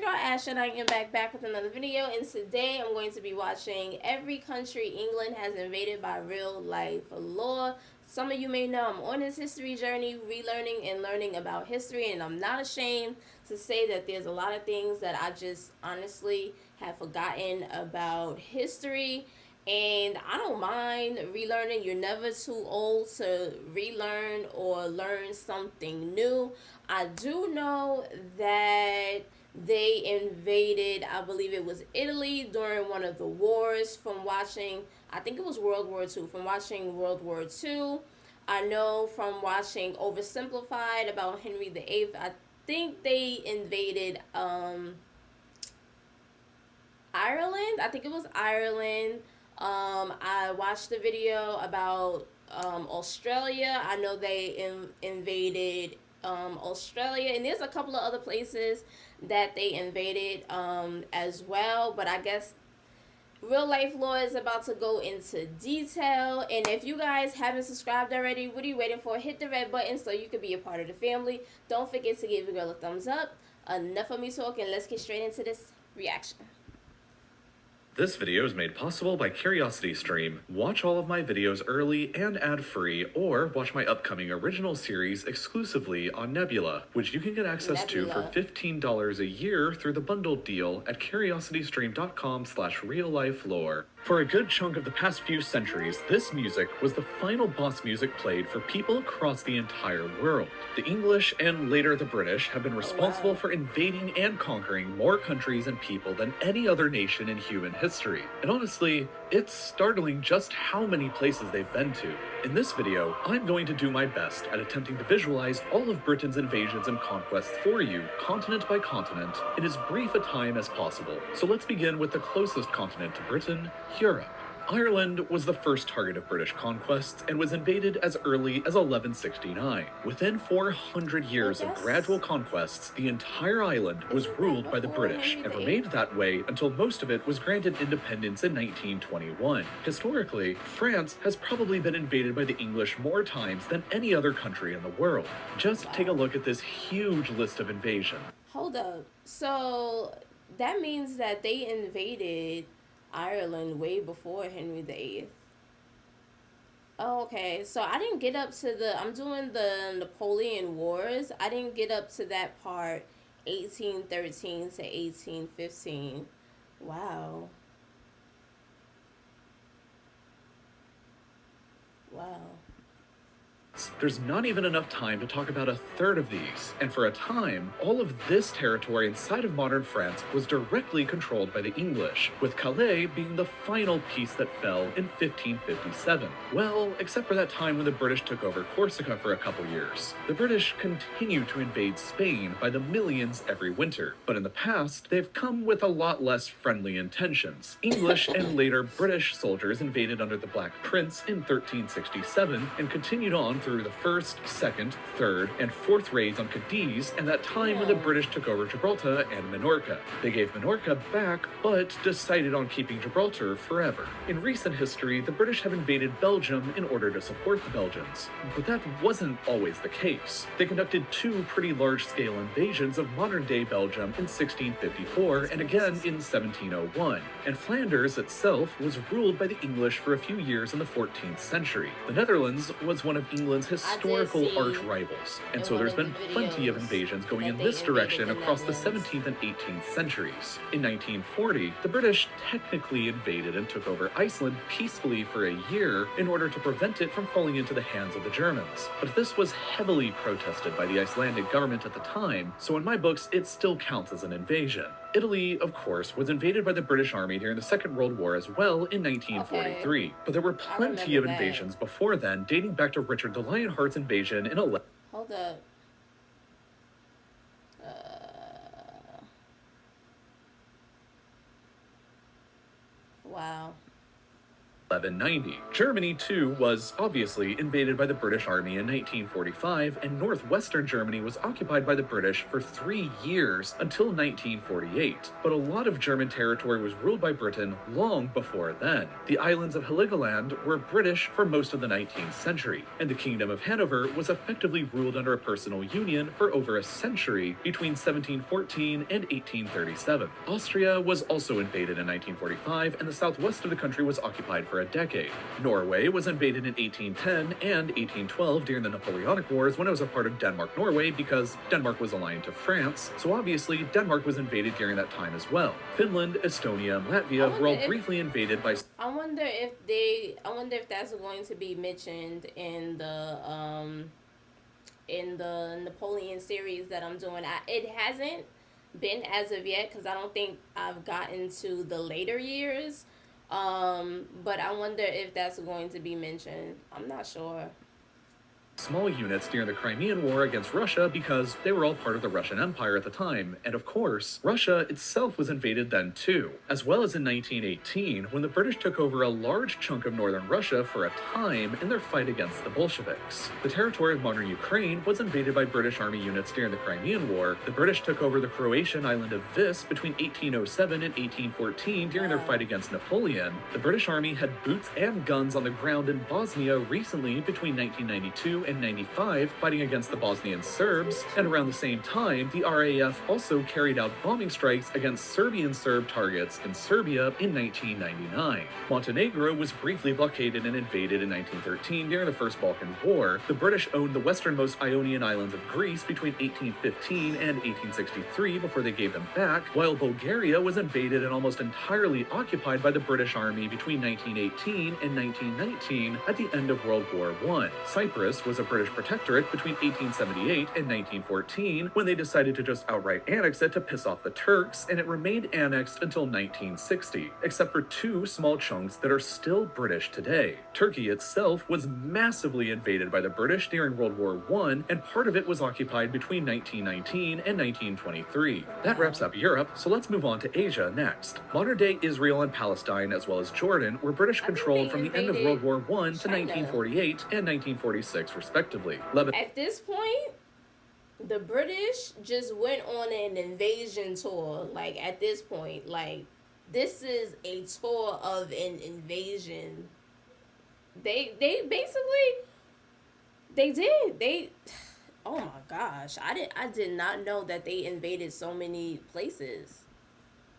your girl Ash, and I am back with another video. And today I'm going to be watching Every Country England Has Invaded by Real Life Lore. Some of you may know I'm on this history journey, relearning and learning about history, and I'm not ashamed to say that there's a lot of things that I just honestly have forgotten about history. And I don't mind relearning. You're never too old to relearn or learn something new. I do know that they invaded, I believe it was Italy during one of the wars from watching, I think it was World War II, from watching World War II. I know from watching Oversimplified about Henry VIII, I think they invaded Ireland. I think it was Ireland. I watched a video about Australia. I know they invaded Australia, and there's a couple of other places that they invaded as well. But I guess Real Life Lore is about to go into detail. And if you guys haven't subscribed already, what are you waiting for? Hit the red button so you can be a part of the family. Don't forget to give your girl a thumbs up. Enough of me talking. Let's get straight into this reaction. This video is made possible by CuriosityStream. Watch all of my videos early and ad-free, or watch my upcoming original series exclusively on Nebula, which you can get access to for $15 a year through the bundled deal at curiositystream.com/reallifelore. For a good chunk of the past few centuries, this music was the final boss music played for people across the entire world. The English and later the British have been responsible for invading and conquering more countries and people than any other nation in human history. And honestly, it's startling just how many places they've been to. In this video, I'm going to do my best at attempting to visualize all of Britain's invasions and conquests for you, continent by continent, in as brief a time as possible. So let's begin with the closest continent to Britain, Europe. Ireland was the first target of British conquests and was invaded as early as 1169. Within 400 years of gradual conquests, the entire island was ruled by the British and remained that way until most of it was granted independence in 1921. Historically, France has probably been invaded by the English more times than any other country in the world. Just take a look at this huge list of invasions. Hold up. So that means that they invaded Ireland way before Henry VIII. Oh, okay, so I didn't get up to I'm doing the Napoleon Wars. I didn't get up to that part, 1813 to 1815. Wow. Wow. There's not even enough time to talk about a third of these, and for a time, all of this territory inside of modern France was directly controlled by the English, with Calais being the final piece that fell in 1557. Well, except for that time when the British took over Corsica for a couple years. The British continue to invade Spain by the millions every winter, but in the past, they've come with a lot less friendly intentions. English and later British soldiers invaded under the Black Prince in 1367 and continued on through the first, second, third, and fourth raids on Cadiz, and that time when the British took over Gibraltar and Minorca. They gave Minorca back, but decided on keeping Gibraltar forever. In recent history, the British have invaded Belgium in order to support the Belgians. But that wasn't always the case. They conducted two pretty large-scale invasions of modern-day Belgium in 1654 and again in 1701. And Flanders itself was ruled by the English for a few years in the 14th century. The Netherlands was one of England's historical arch rivals, and so there's been plenty of invasions going in this direction across the 17th and 18th centuries. In 1940, the British technically invaded and took over Iceland peacefully for a year in order to prevent it from falling into the hands of the Germans. But this was heavily protested by the Icelandic government at the time, so in my books it still counts as an invasion. Italy, of course, was invaded by the British Army during the Second World War as well in 1943, but there were plenty of invasions before then, dating back to Richard the Lionheart's invasion in Hold up. Wow. 1190. Germany, too, was obviously invaded by the British Army in 1945, and northwestern Germany was occupied by the British for 3 years until 1948. But a lot of German territory was ruled by Britain long before then. The islands of Heligoland were British for most of the 19th century, and the Kingdom of Hanover was effectively ruled under a personal union for over a century between 1714 and 1837. Austria was also invaded in 1945, and the southwest of the country was occupied for a decade. Norway was invaded in 1810 and 1812 during the Napoleonic Wars when it was a part of Denmark-Norway because Denmark was aligned to France, so obviously Denmark was invaded during that time as well. Finland, Estonia, and Latvia were all briefly invaded by... I wonder if that's going to be mentioned in the Napoleon series that I'm doing. It hasn't been as of yet because I don't think I've gotten to the later years. But I wonder if that's going to be mentioned. I'm not sure. Small units during the Crimean War against Russia because they were all part of the Russian Empire at the time, and of course, Russia itself was invaded then too, as well as in 1918 when the British took over a large chunk of northern Russia for a time in their fight against the Bolsheviks. The territory of modern Ukraine was invaded by British Army units during the Crimean War. The British took over the Croatian island of Vis between 1807 and 1814 during their fight against Napoleon. The British Army had boots and guns on the ground in Bosnia recently between 1992 and 95 fighting against the Bosnian Serbs, and around the same time, the RAF also carried out bombing strikes against Serbian Serb targets in Serbia in 1999. Montenegro was briefly blockaded and invaded in 1913 during the First Balkan War. The British owned the westernmost Ionian islands of Greece between 1815 and 1863 before they gave them back, while Bulgaria was invaded and almost entirely occupied by the British Army between 1918 and 1919 at the end of World War I. Cyprus was a British protectorate between 1878 and 1914 when they decided to just outright annex it to piss off the Turks, and it remained annexed until 1960, except for 2 small chunks that are still British today. Turkey itself was massively invaded by the British during World War I, and part of it was occupied between 1919 and 1923. That wraps up Europe, so let's move on to Asia next. Modern-day Israel and Palestine, as well as Jordan, were British controlled from the end of World War I to 1948 and 1946, respectively. At this point, the British just went on an invasion tour. Like, at this point, like, this is a tour of an invasion. They basically, oh my gosh, I did not know that they invaded so many places.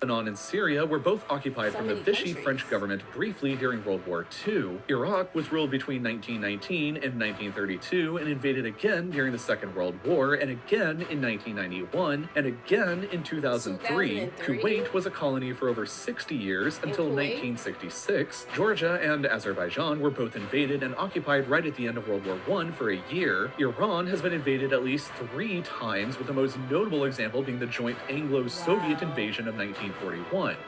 Lebanon and Syria were both occupied from the Vichy countries. French government briefly during World War II. Iraq was ruled between 1919 and 1932 and invaded again during the Second World War, and again in 1991, and again in 2003. Kuwait was a colony for over 60 years until 1966. Georgia and Azerbaijan were both invaded and occupied right at the end of World War I for a year. Iran has been invaded at least 3 times, with the most notable example being the joint Anglo-Soviet invasion of 1941.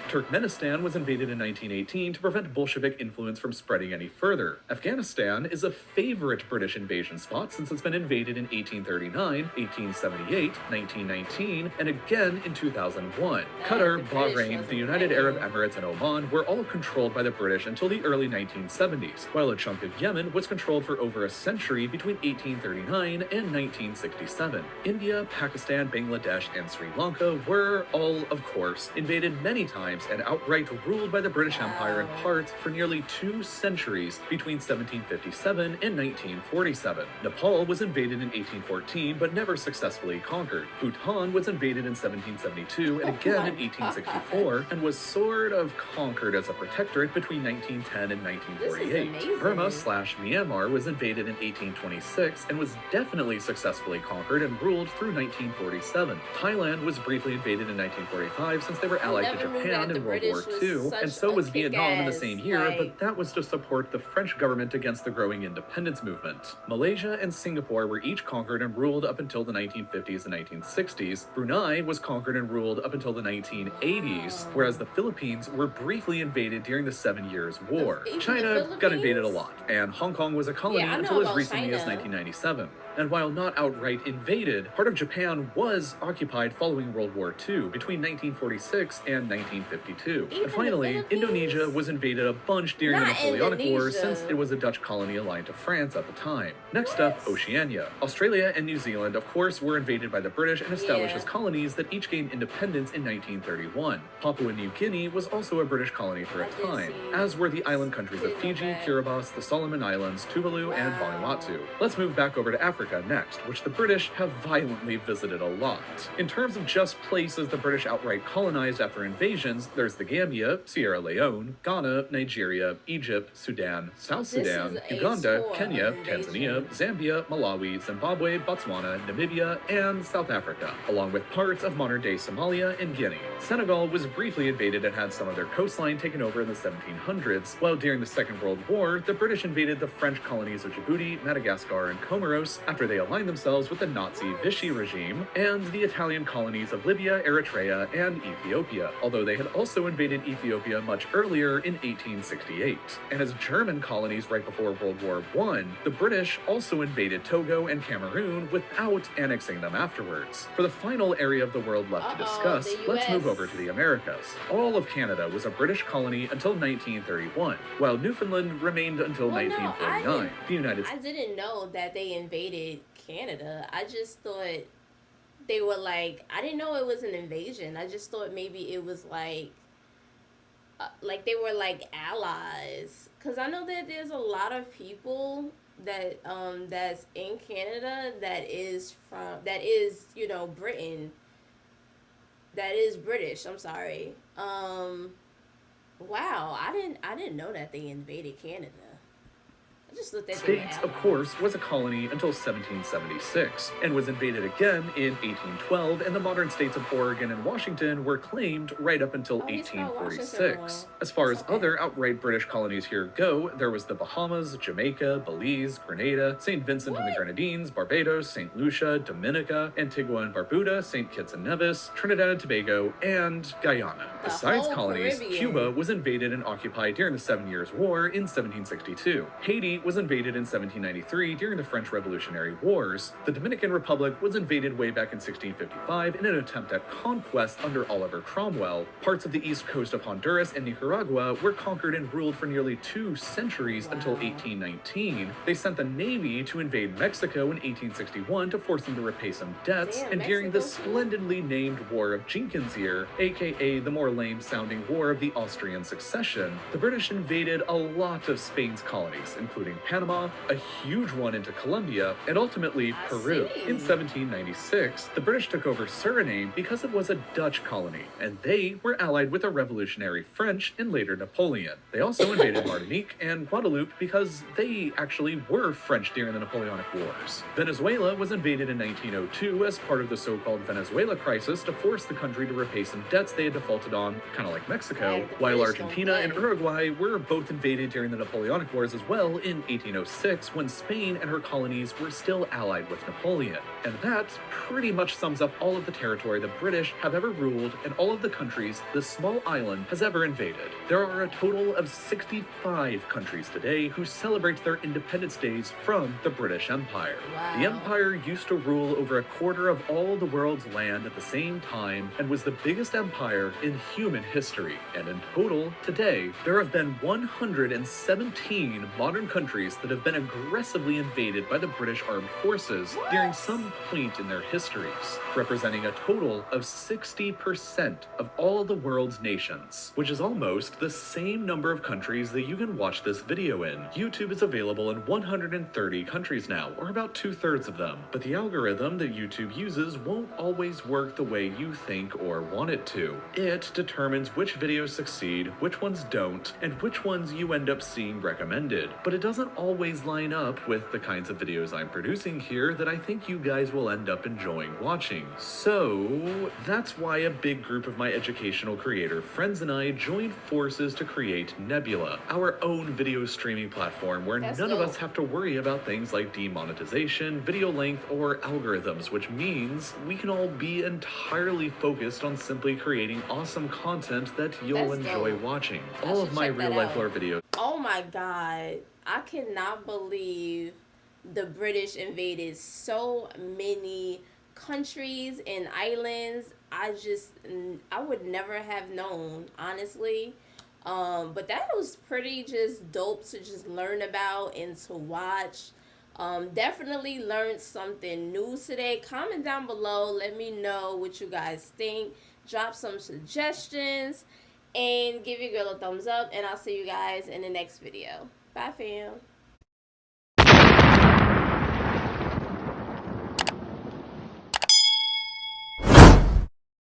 Turkmenistan was invaded in 1918 to prevent Bolshevik influence from spreading any further. Afghanistan is a favorite British invasion spot since it's been invaded in 1839, 1878, 1919, and again in 2001. Qatar, Bahrain, the United Arab Emirates, and Oman were all controlled by the British until the early 1970s, while a chunk of Yemen was controlled for over a century between 1839 and 1967. India, Pakistan, Bangladesh, and Sri Lanka were all, of course, invaded many times and outright ruled by the British Empire in parts for nearly 2 centuries between 1757 and 1947. Nepal was invaded in 1814 but never successfully conquered. Bhutan was invaded in 1772 and again in 1864 and was sort of conquered as a protectorate between 1910 and 1948. Burma/Myanmar was invaded in 1826 and was definitely successfully conquered and ruled through 1947. Thailand was briefly invaded in 1945 since they were allied to Japan in World War II, and so was Vietnam in the same year, but that was to support the French government against the growing independence movement. Malaysia and Singapore were each conquered and ruled up until the 1950s and 1960s. Brunei was conquered and ruled up until the 1980s, whereas the Philippines were briefly invaded during the 7 Years' War. China got invaded a lot, and Hong Kong was a colony until as recently as 1997. And while not outright invaded, part of Japan was occupied following World War II between 1946 and 1952. Even And finally, the Indonesia was invaded a bunch during the Not Napoleonic Wars Indonesia. since it was a Dutch colony aligned to France at the time. Next What? up, Oceania. Australia and New Zealand, of course, were invaded by the British and established Yeah. as colonies that each gained independence in 1931. Papua New Guinea was also a British colony for a I did time, see. as were the island countries of Didn't know Fiji, that. Kiribati, the Solomon Islands, Tuvalu, and Wow. Vanuatu. Let's move back over to Africa next, which the British have violently visited a lot. In terms of just places the British outright colonized after invasions, there's the Gambia, Sierra Leone, Ghana, Nigeria, Egypt, Sudan, South This Sudan, is a Uganda, tour Kenya, of Tanzania, invasion. Zambia, Malawi, Zimbabwe, Botswana, Namibia, and South Africa, along with parts of modern-day Somalia and Guinea. Senegal was briefly invaded and had some of their coastline taken over in the 1700s, while during the Second World War, the British invaded the French colonies of Djibouti, Madagascar, and Comoros after they aligned themselves with the Nazi Vichy regime, and the Italian colonies of Libya, Eritrea, and Ethiopia, although they had also invaded Ethiopia much earlier in 1868. And as German colonies right before World War I, the British also invaded Togo and Cameroon without annexing them afterwards. For the final area of the world left to discuss, the let's move US. over to the Americas. All of Canada was a British colony until 1931, while Newfoundland remained until Well, no, 1949. The United I didn't know that they invaded Canada. I just thought they were like, I didn't know it was an invasion. I just thought maybe it was like they were like allies. Cause I know that there's a lot of people that that's in Canada that is Britain, that is British. I'm sorry. Wow, I didn't know that they invaded Canada. I just looked at States, of course, was a colony until 1776, and was invaded again in 1812, and the modern states of Oregon and Washington were claimed right up until Oh, you spelled Washington 1846. wrong. As far as That's okay. other outright British colonies here go, there was the Bahamas, Jamaica, Belize, Grenada, St. Vincent and the What? Grenadines, Barbados, St. Lucia, Dominica, Antigua and Barbuda, St. Kitts and Nevis, Trinidad and Tobago, and Guyana. The Besides whole colonies, Caribbean. Cuba was invaded and occupied during the Seven Years' War in 1762. Haiti was invaded in 1793 during the French Revolutionary Wars. The Dominican Republic was invaded way back in 1655 in an attempt at conquest under Oliver Cromwell. Parts of the east coast of Honduras and Nicaragua were conquered and ruled for nearly 2 centuries until 1819. They sent the Navy to invade Mexico in 1861 to force them to repay some debts, Damn, and during the Mexico too? splendidly named War of Jenkins' Year, aka the more lame-sounding War of the Austrian Succession, the British invaded a lot of Spain's colonies, including Panama, a huge one into Colombia, and ultimately I Peru. see. In 1796, the British took over Suriname because it was a Dutch colony, and they were allied with the revolutionary French and later Napoleon. They also invaded Martinique and Guadeloupe because they actually were French during the Napoleonic Wars. Venezuela was invaded in 1902 as part of the so-called Venezuela crisis to force the country to repay some debts they had defaulted on, kind of like Mexico, Right, the while British don't Argentina and play. Uruguay were both invaded during the Napoleonic Wars as well in 1806, when Spain and her colonies were still allied with Napoleon. And that pretty much sums up all of the territory the British have ever ruled and all of the countries this small island has ever invaded. There are a total of 65 countries today who celebrate their independence days from the British Empire. Wow. The Empire used to rule over a quarter of all the world's land at the same time and was the biggest empire in human history. And in total, today, there have been 117 modern countries that have been aggressively invaded by the British armed forces during some point in their histories, representing a total of 60% of all the world's nations, which is almost the same number of countries that you can watch this video in. YouTube is available in 130 countries now, or about 2/3 of them, but the algorithm that YouTube uses won't always work the way you think or want it to. It determines which videos succeed, which ones don't, and which ones you end up seeing recommended, but it doesn't always line up with the kinds of videos I'm producing here that I think you guys will end up enjoying watching. So that's why a big group of my educational creator friends and I joined forces to create Nebula, our own video streaming platform where That's none of dope. us have to worry about things like demonetization, video length, or algorithms, which means we can all be entirely focused on simply creating awesome content that you'll That's enjoy dope. watching. I All should of my check that real life out. lore videos Oh my god. I cannot believe the British invaded so many countries and islands. I would never have known, honestly. But that was pretty just dope to just learn about and to watch. Definitely learned something new today. Comment down below. Let me know what you guys think. Drop some suggestions. And give your girl a thumbs up. And I'll see you guys in the next video. Bye, fam.